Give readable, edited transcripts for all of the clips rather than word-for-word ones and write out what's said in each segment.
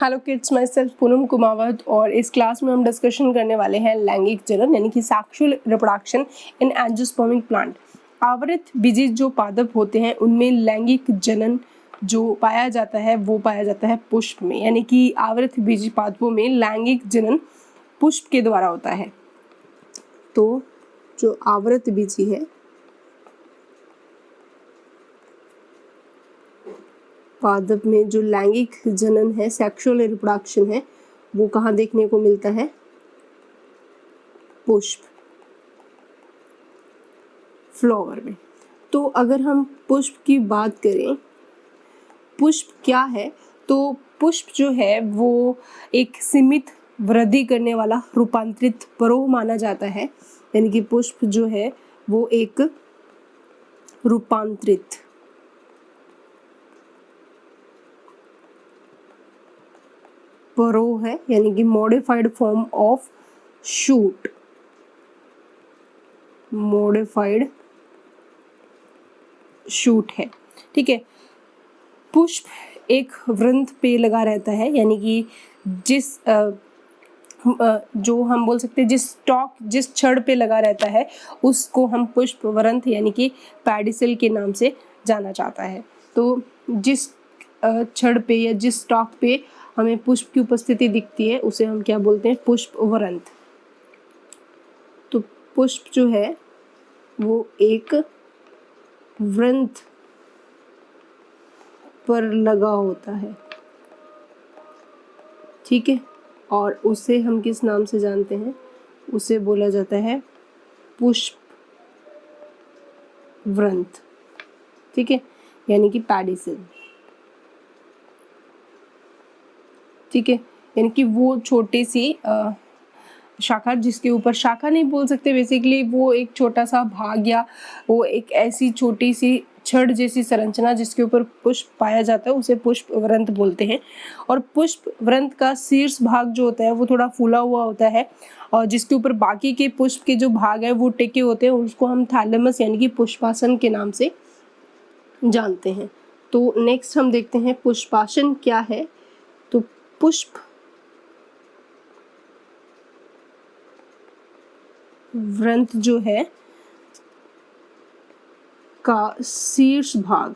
Hello kids, my self Poonam Kumawat और इस class में हम डिस्कशन करने वाले हैं लैंगिक जनन यानी कि sexual reproduction in angiospermic plant. आवृत बीजी जो पादप होते हैं उनमें लैंगिक जनन जो पाया जाता है वो पाया जाता है पुष्प में, यानी कि आवृत बीजी पादपों में लैंगिक जनन पुष्प के द्वारा होता है। तो जो आवृत बीजी है पादप में जो लैंगिक जनन है, सेक्सुअल रिप्रोडक्शन है, वो कहाँ देखने को मिलता है? पुष्प, फ्लावर में। तो अगर हम पुष्प की बात करें, पुष्प क्या है? तो पुष्प जो है वो एक सीमित वृद्धि करने वाला रूपांतरित परोह माना जाता है, यानी कि पुष्प जो है वो एक रूपांतरित परोह है, यानी कि modified form of shoot, modified shoot है। ठीक है। पुष्प एक वृंत पे लगा रहता है, यानी कि जिस जो हम बोल सकते हैं जिस छड़ पे लगा रहता है उसको हम पुष्प वृंत यानी कि पैडिसल के नाम से जाना जाता है। तो जिस छड़ पे या जिस स्टॉक पे हमें पुष्प की उपस्थिति दिखती है उसे हम क्या बोलते हैं? पुष्प वृंत। तो पुष्प जो है वो एक वृंत पर लगा होता है, ठीक है, और उसे हम किस नाम से जानते हैं? उसे बोला जाता है पुष्प वृंत, ठीक है, यानी कि पैडिसल, ठीक है, यानी कि वो छोटी सी शाखा, जिसके ऊपर शाखा नहीं बोल सकते, बेसिकली वो एक छोटा सा भाग या वो एक ऐसी छोटी सी छड़ जैसी संरचना जिसके ऊपर पुष्प पाया जाता है उसे पुष्प वृंत बोलते हैं। और पुष्प वृंत का शीर्ष भाग जो होता है वो थोड़ा फूला हुआ होता है और जिसके ऊपर बाकी के पुष्प के जो भाग है वो टिके होते हैं, उसको हम थैलेमस यानी कि पुष्पासन के नाम से जानते हैं। तो नेक्स्ट हम देखते हैं पुष्पासन क्या है। तो पुष्प वृंत जो है का शीर्ष भाग,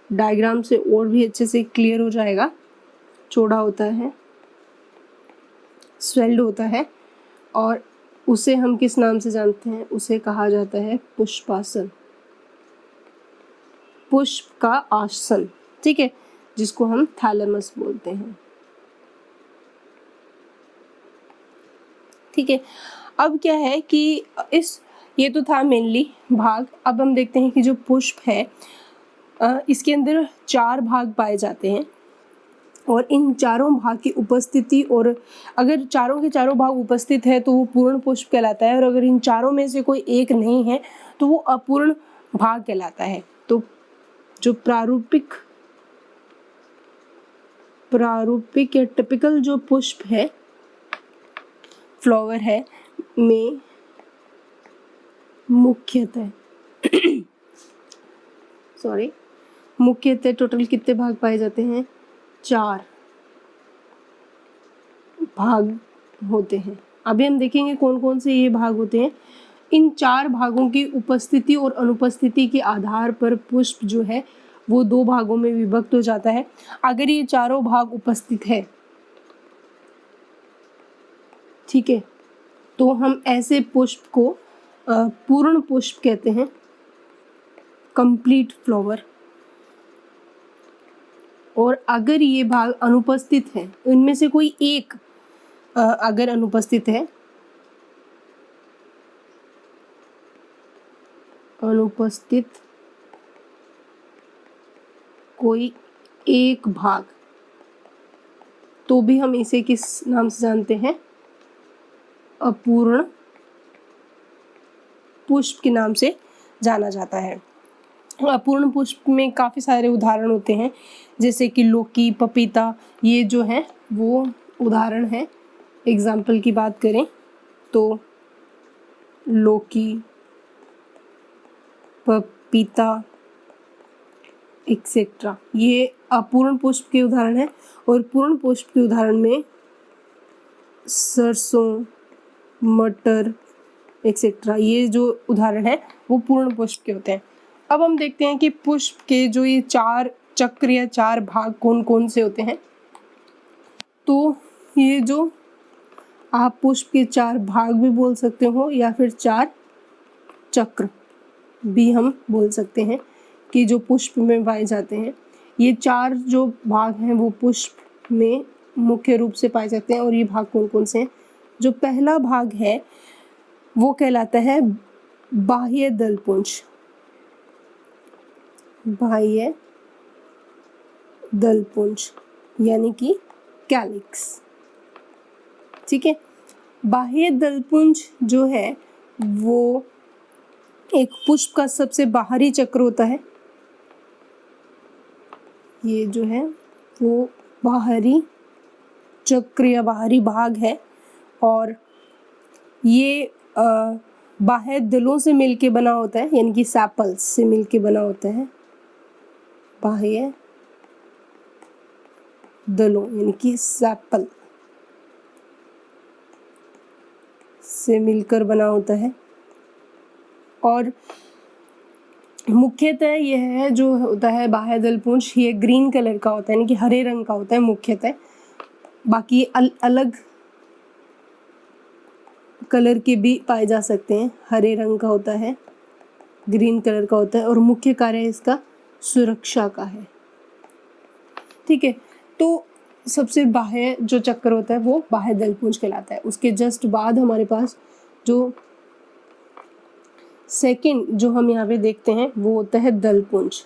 डायग्राम से और भी अच्छे से क्लियर हो जाएगा, चौड़ा होता है, स्वेल्ड होता है और उसे हम किस नाम से जानते हैं? उसे कहा जाता है पुष्पासन, पुष्प का आसन, ठीक है, जिसको हम थैलेमस बोलते हैं। ठीक है। अब क्या है कि ये तो था मेनली भाग। अब हम देखते हैं कि जो पुष्प है इसके अंदर 4 भाग पाए जाते हैं और इन चारों भाग की उपस्थिति, और अगर चारों के चारों भाग उपस्थित है तो वो पूर्ण पुष्प कहलाता है, और अगर इन चारों में से कोई एक नहीं है तो वो अपूर्ण भाग कहलाता है। तो जो प्रारूपिक या टिपिकल जो पुष्प है, फ्लावर है, में मुख्यतः टोटल कितने भाग पाए जाते हैं? 4 भाग होते हैं। अभी हम देखेंगे कौन कौन से ये भाग होते हैं। इन 4 भागों की उपस्थिति और अनुपस्थिति के आधार पर पुष्प जो है वो 2 भागों में विभक्त हो जाता है। अगर ये चारों भाग उपस्थित है, ठीक है, तो हम ऐसे पुष्प को पूर्ण पुष्प कहते हैं, कंप्लीट फ्लावर। और अगर ये भाग अनुपस्थित है, इनमें से कोई एक अगर अनुपस्थित है, अनुपस्थित कोई एक भाग, तो भी हम इसे किस नाम से जानते हैं? अपूर्ण पुष्प के नाम से जाना जाता है। अपूर्ण पुष्प में काफ़ी सारे उदाहरण होते हैं, जैसे कि लौकी, पपीता, ये जो है वो उदाहरण है। एग्जाम्पल की बात करें तो लौकी, पपीता एक्सेट्रा, ये अपूर्ण पुष्प के उदाहरण है, और पूर्ण पुष्प के उदाहरण में सरसों, मटर एक्सेट्रा, ये जो उदाहरण है वो पूर्ण पुष्प के होते हैं। अब हम देखते हैं कि पुष्प के जो ये 4 चक्र या 4 भाग कौन कौन से होते हैं। तो ये जो आप पुष्प के 4 भाग भी बोल सकते हो या फिर 4 चक्र भी हम बोल सकते हैं कि जो पुष्प में पाए जाते हैं। ये 4 जो भाग हैं वो पुष्प में मुख्य रूप से पाए जाते हैं, और ये भाग कौन कौन से हैं। जो पहला भाग है वो कहलाता है बाह्य दलपुंज, बाह्य दलपुंज यानी कि कैलिक्स। ठीक है, बाह्य दलपुंज जो है वो एक पुष्प का सबसे बाहरी चक्र होता है। ये जो है वो बाहरी चक्र या बाहरी भाग है, और ये बाह्य दलों से मिलके बना होता है, यानी कि सैपल्स से मिलके बना होता है। बाह्य दलों यानी कि सैपल से मिलकर बना होता है, और मुख्यतः यह है जो होता है बाह्य दलपुंज, ये ग्रीन कलर का होता है, यानी कि हरे रंग का होता है मुख्यतः। बाकी अलग कलर के भी पाए जा सकते हैं। हरे रंग का होता है, ग्रीन कलर का होता है, और मुख्य कार्य इसका सुरक्षा का है। ठीक है, तो सबसे बाह्य जो चक्र होता है वो बाह्य दलपुंज कहलाता है। उसके जस्ट बाद हमारे पास जो सेकंड जो हम यहाँ पे देखते हैं वो होता है दलपुंज।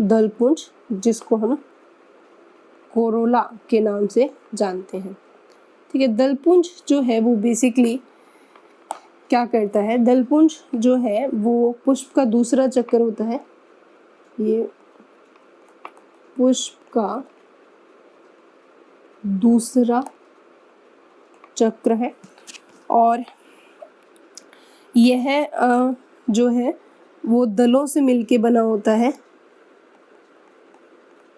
दलपुंज जिसको हम कोरोला के नाम से जानते हैं। ठीक है, दलपुंज जो है वो बेसिकली क्या करता है। दलपुंज जो है वो पुष्प का दूसरा चक्र होता है। ये पुष्प का दूसरा चक्र है, और यह जो है वो दलों से मिलके बना होता है।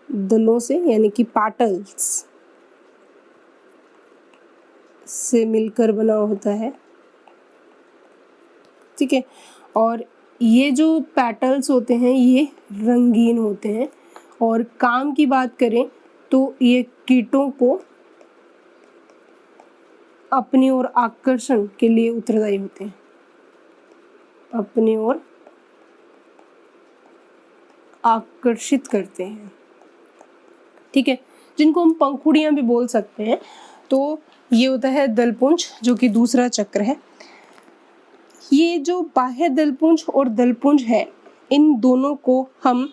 दलों से यानी कि पैटल्स से मिलकर बना होता है। ठीक है, और ये जो पैटल्स होते हैं ये रंगीन होते हैं, और काम की बात करें तो ये कीटों को अपनी ओर आकर्षण के लिए उत्तरदायी होते हैं, अपनी ओर आकर्षित करते हैं। ठीक है, जिनको हम पंखुड़ियां भी बोल सकते हैं। तो ये होता है दलपुंज जो कि दूसरा चक्र है। ये जो बाह्य दलपुंज और दलपुंज है, इन दोनों को हम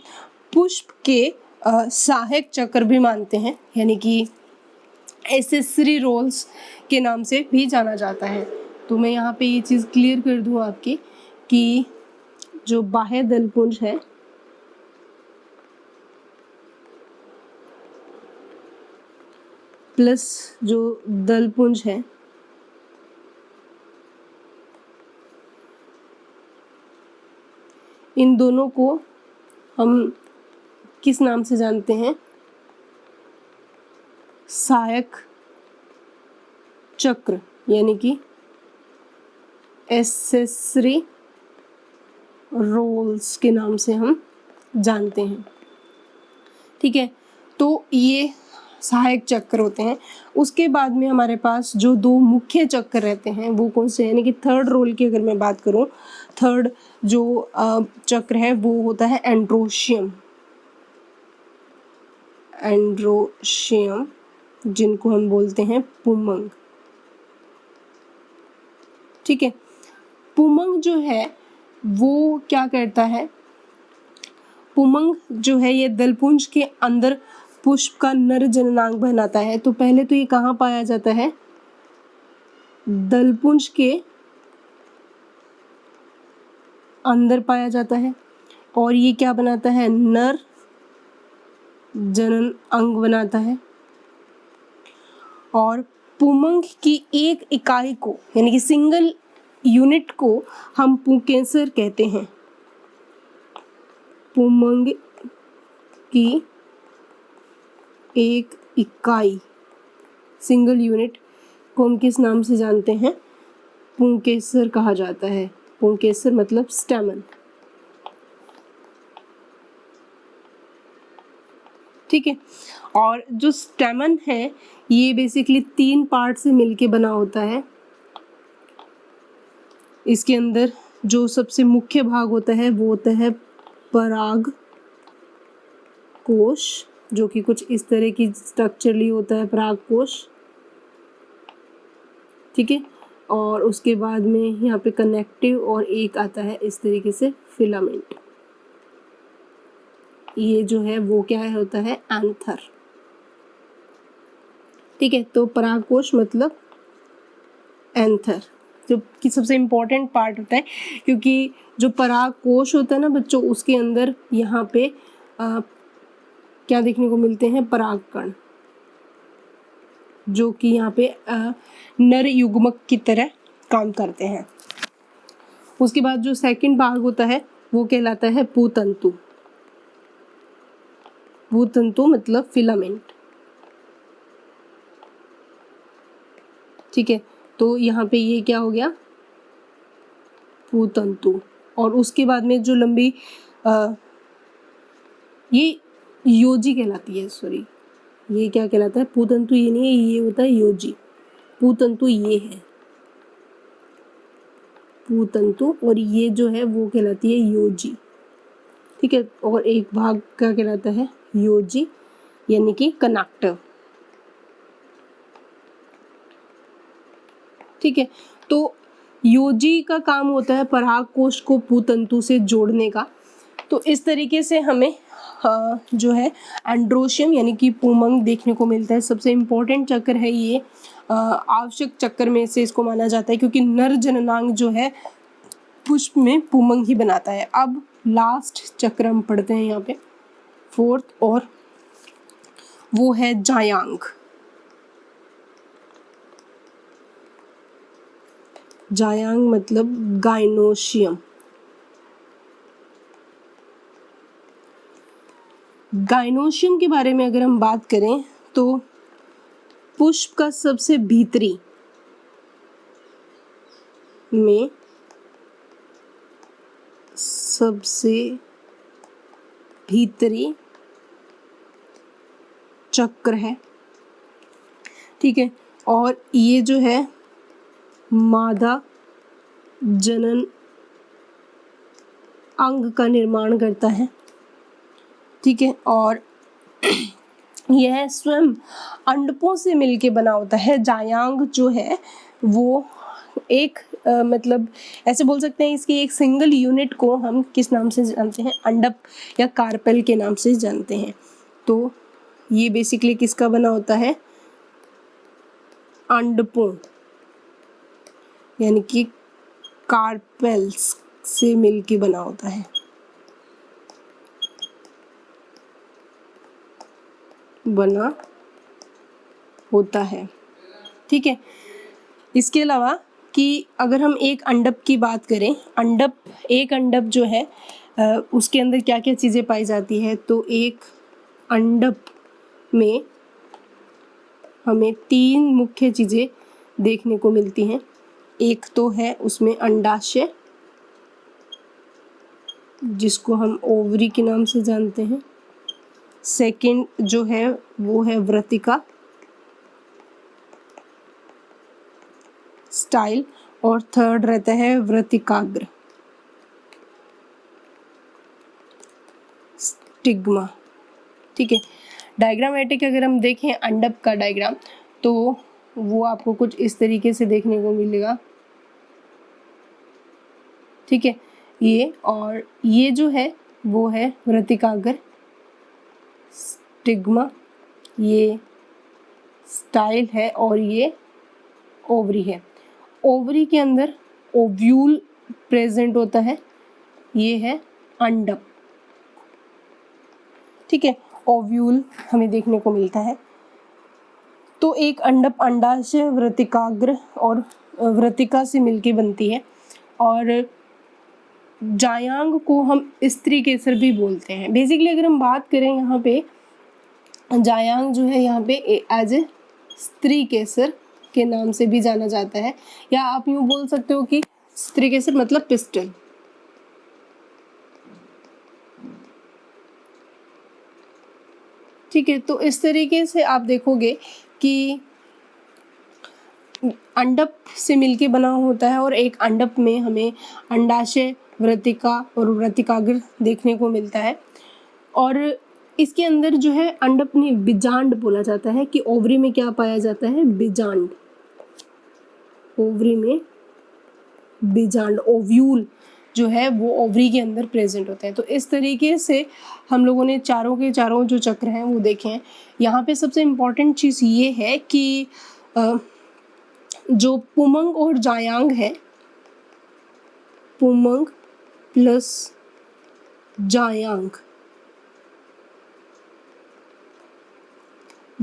पुष्प के सहायक चक्र भी मानते हैं, यानी कि एसेसरी रोल्स के नाम से भी जाना जाता है। तो मैं यहाँ पे ये चीज़ क्लियर कर दूँ आपकी कि जो बाह्य दलपुंज है प्लस जो दलपुंज है, इन दोनों को हम किस नाम से जानते हैं। सहायक चक्र यानी कि एसेसरी रोल्स के नाम से हम जानते हैं। ठीक है, तो ये सहायक चक्र होते हैं। उसके बाद में हमारे पास जो 2 मुख्य चक्र रहते हैं वो कौन से, यानी कि थर्ड रोल की अगर मैं बात करूं, थर्ड जो चक्र है वो होता है एंड्रोशियम। एंड्रोशियम जिनको हम बोलते हैं पुमंग। ठीक है, पुमंग जो है वो क्या करता है। पुमंग जो है ये दलपुंज के अंदर पुष्प का नर जननांग बनाता है। तो पहले तो ये कहाँ पाया जाता है, दलपुंज के अंदर पाया जाता है, और ये क्या बनाता है, नर जनन अंग बनाता है। और पुमंग की एक इकाई को यानी कि सिंगल यूनिट को हम पुंकेसर कहते हैं। पुमंग की एक इकाई, सिंगल यूनिट को हम किस नाम से जानते हैं? पुंकेसर कहा जाता है। पुंकेसर मतलब स्टेमन। ठीक है, और जो स्टेमन है ये बेसिकली 3 पार्ट से मिलके बना होता है। इसके अंदर जो सबसे मुख्य भाग होता है वो होता है पराग कोश, जो कि कुछ इस तरह की स्ट्रक्चरली होता है पराग कोश। ठीक है, और उसके बाद में यहाँ पे कनेक्टिव और एक आता है इस तरीके से फिलामेंट। ये जो है वो क्या होता है? एंथर। ठीक है, तो परागकोश मतलब एंथर, जो कि सबसे इम्पोर्टेंट पार्ट होता है, क्योंकि जो परागकोश होता है ना बच्चों, उसके अंदर यहाँ पे क्या देखने को मिलते हैं? परागकण, जो कि यहाँ पे नर युग्मक की तरह काम करते हैं। उसके बाद जो सेकंड भाग होता है वो कहलाता है पूतंतु। पूतंतु मतलब फिलामेंट। ठीक है, तो यहाँ पे ये क्या हो गया? पूतंतु। और उसके बाद में जो लंबी ये योजी कहलाती है, सॉरी ये क्या कहलाता है? पूतंतु ये नहीं है, ये होता है योजी। पूतंतु ये है पूतंतु, और ये जो है वो कहलाती है योजी। ठीक है, और एक भाग क्या कहलाता है? योजी, यानी कि कनेक्टिव। ठीक है, तो योजी का काम होता है परागकोश को पूतंतु से जोड़ने का। तो इस तरीके से हमें जो है एंड्रोशियम यानी कि पुमंग देखने को मिलता है। सबसे इम्पोर्टेंट चक्र है ये, आवश्यक चक्र में से इसको माना जाता है, क्योंकि नर जननांग जो है पुष्प में पुमंग ही बनाता है। अब लास्ट चक्र हम पढ़ते हैं यहाँ पे, 4th, और वो है जायांग। जायांग मतलब गाइनोशियम। गाइनोशियम के बारे में अगर हम बात करें तो पुष्प का सबसे भीतरी में सबसे भीतरी चक्र है। ठीक है, और ये जो है मादा जनन अंग का निर्माण करता है। ठीक है, और यह स्वयं अंडकों से मिलके बना होता है। जायांग जो है वो एक मतलब ऐसे बोल सकते हैं, इसकी एक सिंगल यूनिट को हम किस नाम से जानते हैं? अंडक या कार्पेल के नाम से जानते हैं। तो ये बेसिकली किसका बना होता है? अंडकों यानी कि कार्पेल्स से मिलके बना होता है। बना होता है। ठीक है, इसके अलावा कि अगर हम एक अंडप की बात करें, एक अंडप जो है उसके अंदर क्या क्या चीज़ें पाई जाती है? तो एक अंडप में हमें 3 मुख्य चीज़ें देखने को मिलती हैं। एक तो है उसमें अंडाशय, जिसको हम ओवरी के नाम से जानते हैं। सेकंड जो है वो है वृत्तिका, स्टाइल, और थर्ड रहता है वृत्तिकाग्र, स्टिग्मा। ठीक है, डायग्रामेटिक अगर हम देखें अंडप का डायग्राम तो वो आपको कुछ इस तरीके से देखने को मिलेगा। ठीक है, ये और ये जो है वो है वृत्तिकाग्र, स्टिग्मा, ये स्टाइल है, और ये ओवरी है। ओवरी के अंदर ओव्यूल प्रेजेंट होता है, ये है अंडप। ठीक है, ओव्यूल हमें देखने को मिलता है। तो एक अंडप अंडाशय, वृत्तिकाग्र और वृत्तिका से मिलके बनती है। और जायांग को हम स्त्री केसर भी बोलते हैं। बेसिकली अगर हम बात करें यहाँ पे, जायांग जो है यहाँ पे एज ए स्त्री केसर के नाम से भी जाना जाता है, या आप यूँ बोल सकते हो कि स्त्री केसर मतलब पिस्टल। ठीक है, तो इस तरीके से आप देखोगे कि अंडप से मिलके बना होता है, और एक अंडप में हमें अंडाशय, वृत्तिका और वृत्तिकाग्र देखने को मिलता है। और इसके अंदर जो है अंडप में बीजांड बोला जाता है कि ओवरी में क्या पाया जाता है, बीजांड। ओवरी में बीजांड, ओव्यूल जो है वो ओवरी के अंदर प्रेजेंट होते हैं। तो इस तरीके से हम लोगों ने चारों के चारों जो चक्र हैं वो देखे हैं। यहाँ पे सबसे इम्पॉर्टेंट चीज़ ये है कि जो पुमंग और जायांग है, पुमंग प्लस जायांग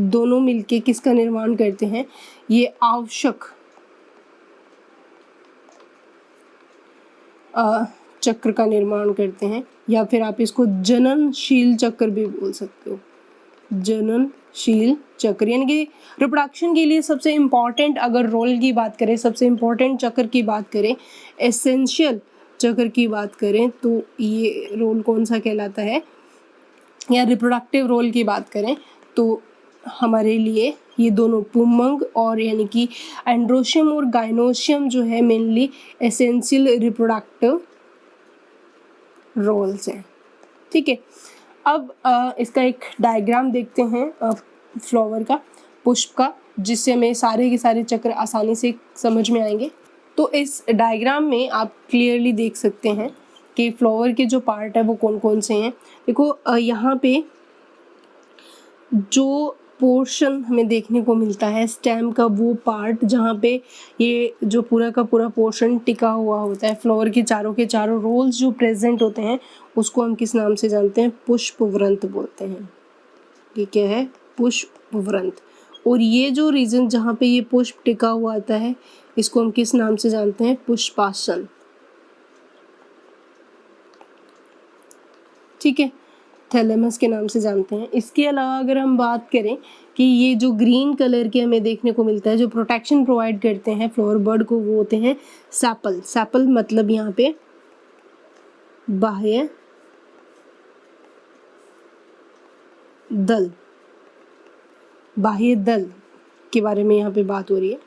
दोनों मिलके किसका निर्माण करते हैं, ये आवश्यक चक्र का निर्माण करते हैं, या फिर आप इसको जननशील चक्र भी बोल सकते हो। जननशील चक्र यानी कि रिप्रोडक्शन के लिए सबसे इम्पॉर्टेंट, अगर रोल की बात करें, सबसे इम्पॉर्टेंट चक्र की बात करें, एसेंशियल चक्र की बात करें, तो ये रोल कौन सा कहलाता है, या रिप्रोडक्टिव रोल की बात करें तो हमारे लिए ये दोनों पुमंग और यानी कि एंड्रोशियम और गाइनोशियम जो है मेनली एसेंशियल रिप्रोडक्टिव रोल्स हैं। ठीक है, अब इसका एक डायग्राम देखते हैं फ्लावर का, पुष्प का, जिससे हमें सारे के सारे चक्र आसानी से समझ में आएंगे। तो इस डायग्राम में आप क्लियरली देख सकते हैं कि फ्लावर के जो पार्ट है वो कौन कौन से हैं। देखो यहाँ पे जो पोर्शन हमें देखने को मिलता है स्टेम का, वो पार्ट जहाँ पे ये जो पूरा का पूरा पोर्शन टिका हुआ होता है, फ्लावर के चारों रोल्स जो प्रेजेंट होते हैं, उसको हम किस नाम से जानते हैं, पुष्पवृंत बोलते हैं। ये क्या है, पुष्पवृंत। और ये जो रीजन जहाँ पे ये पुष्प टिका हुआ आता है, इसको हम किस नाम से जानते हैं, पुष्पासन। ठीक है, थैलेमस के नाम से जानते हैं। इसके अलावा अगर हम बात करें कि ये जो ग्रीन कलर के हमें देखने को मिलता है, जो प्रोटेक्शन प्रोवाइड करते हैं फ्लावर बर्ड को, वो होते हैं सैपल। सैपल मतलब यहाँ पे बाह्य दल, बाह्य दल के बारे में यहाँ पे बात हो रही है।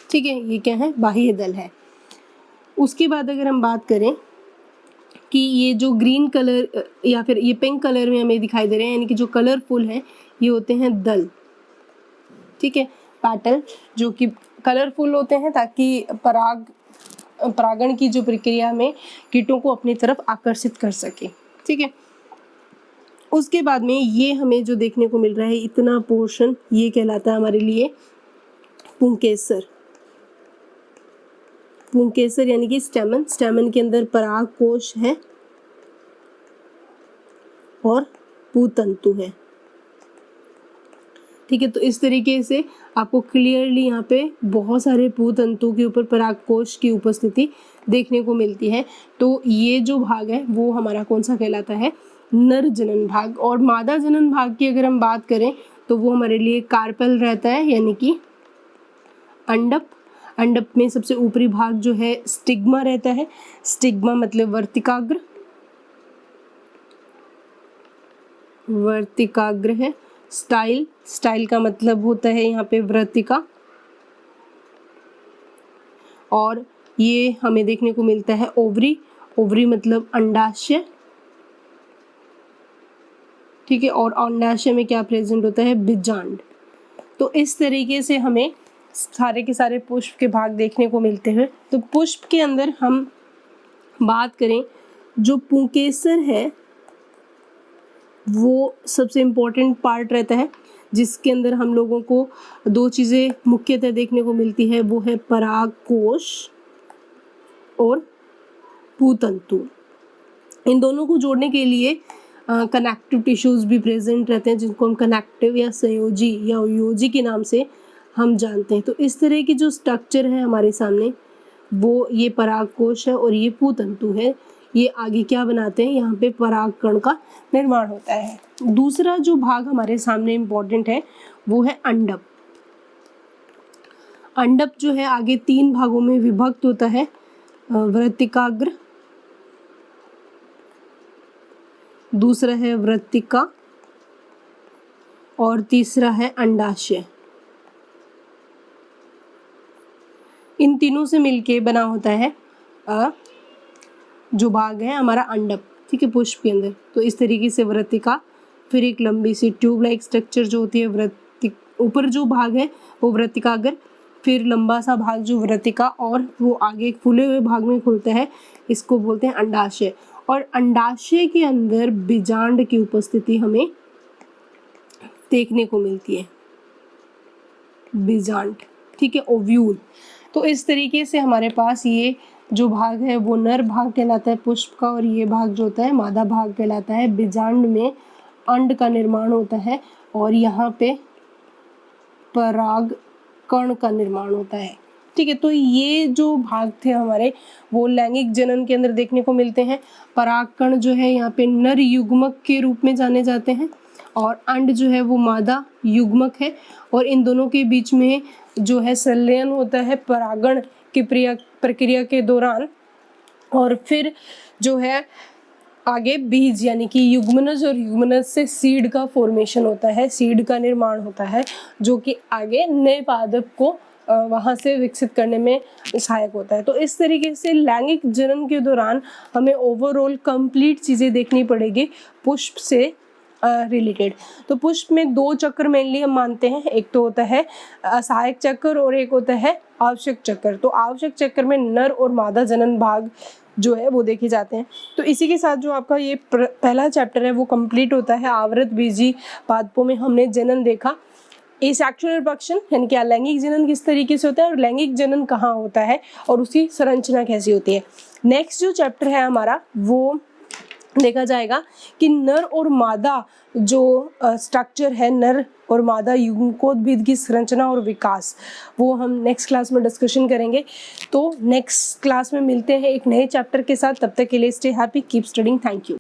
ठीक है, ये क्या है, बाह्य दल है। उसके बाद अगर हम बात करें कि ये जो ग्रीन कलर या फिर ये पिंक कलर में हमें दिखाई दे रहे हैं, यानी कि जो कलरफुल हैं, ये होते हैं दल। ठीक है, पैटल जो कि कलरफुल होते हैं ताकि परागण की जो प्रक्रिया में कीटों को अपनी तरफ आकर्षित कर सके। ठीक है, उसके बाद में ये हमें जो देखने को मिल रहा है इतना पोर्शन, ये कहलाता है हमारे लिए पुंकेसर। पुंकेसर यानी कि स्टेमन, स्टेमन के अंदर पराग कोश है और पूतंतु है। ठीक है, तो इस तरीके से आपको क्लियरली यहाँ पे बहुत सारे पूतंतु के ऊपर पराग कोश की उपस्थिति देखने को मिलती है। तो ये जो भाग है वो हमारा कौन सा कहलाता है, नर जनन भाग। और मादा जनन भाग की अगर हम बात करें तो वो हमारे लिए कार्पेल रहता है, यानी कि अंडप। अंडप में सबसे ऊपरी भाग जो है स्टिग्मा रहता है। स्टिग्मा मतलब वर्तिकाग्र, वर्तिकाग्र है। स्टाइल, स्टाइल का मतलब होता है यहाँ पे वृत्तिका। और ये हमें देखने को मिलता है ओवरी, ओवरी मतलब अंडाशय। ठीक है, और अंडाशय में क्या प्रेजेंट होता है, बीजांड। तो इस तरीके से हमें सारे के सारे पुष्प के भाग देखने को मिलते हैं। तो पुष्प के अंदर हम बात करें, जो पुंकेसर है वो सबसे इम्पोर्टेंट पार्ट रहता है, जिसके अंदर हम लोगों को दो चीज़ें मुख्यतः देखने को मिलती है, वो है पराग कोश और पूतंतु। इन दोनों को जोड़ने के लिए कनेक्टिव टिश्यूज भी प्रेजेंट रहते हैं, जिनको हम कनेक्टिव या संयोजी या योजी के नाम से हम जानते हैं। तो इस तरह की जो स्ट्रक्चर है हमारे सामने, वो ये परागकोश है और ये पूतंतु है। ये आगे क्या बनाते हैं, यहाँ पे परागकण का निर्माण होता है। दूसरा जो भाग हमारे सामने इम्पोर्टेंट है वो है अंडप। अंडप जो है आगे 3 भागों में विभक्त होता है, वृत्तिकाग्र, दूसरा है वृत्तिका और तीसरा है अंडाशय। इन तीनों से मिलके बना होता है जो भाग है हमारा अंडप, ठीक है, पुष्प के अंदर। तो इस तरीके से वृत्तिका, फिर एक लंबी सी ट्यूब लाइक स्ट्रक्चर जो होती है ऊपर जो भाग है वो वृत्तिकाग्र, फिर लंबा सा भाग जो वृत्तिका, और वो आगे एक फूले हुए भाग में खुलता है, इसको बोलते हैं अंडाशय। और अंडाशय के अंदर बीजांड की उपस्थिति हमें देखने को मिलती है, बीजांड, ठीक है, ओव्यूल। तो इस तरीके से हमारे पास ये जो भाग है वो नर भाग कहलाता है पुष्प का, और ये भाग जो होता है मादा भाग कहलाता है। बीजांड में अंड का निर्माण होता है और यहाँ पे पराग कण का निर्माण होता है, ठीक है। तो ये जो भाग थे हमारे वो लैंगिक जनन के अंदर देखने को मिलते हैं। परागकण जो है यहाँ पे नर युग्मक के रूप में जाने जाते हैं और अंड जो है वो मादा युग्मक है, और इन दोनों के बीच में जो है संलयन होता है परागण की प्रक्रिया के दौरान, और फिर जो है आगे बीज यानी कि युग्मनज, और युग्मनज से सीड का फॉर्मेशन होता है, सीड का निर्माण होता है, जो कि आगे नए पादप को वहाँ से विकसित करने में सहायक होता है। तो इस तरीके से लैंगिक जनन के दौरान हमें ओवरऑल कंप्लीट चीज़ें देखनी पड़ेगी पुष्प से रिलेटेड। तो पुष्प में 2 चक्र मेनली हम मानते हैं, एक तो होता है सहायक चक्र और एक होता है आवश्यक चक्र। तो आवश्यक चक्र में नर और मादा जनन भाग जो है वो देखे जाते हैं। तो इसी के साथ जो आपका ये पहला चैप्टर है वो कंप्लीट होता है। आवृत बीजी पादपों में हमने जनन देखा, एसेक्सुअल रिप्रोडक्शन यानी कि लैंगिक जनन किस तरीके से होता है और लैंगिक जनन कहाँ होता है और उसकी संरचना कैसी होती है। नेक्स्ट जो चैप्टर है हमारा वो देखा जाएगा कि नर और मादा जो स्ट्रक्चर है, नर और मादा युग्मकोद्भिद की संरचना और विकास, वो हम नेक्स्ट क्लास में डिस्कशन करेंगे। तो नेक्स्ट क्लास में मिलते हैं एक नए चैप्टर के साथ। तब तक के लिए stay happy, keep studying, thank you.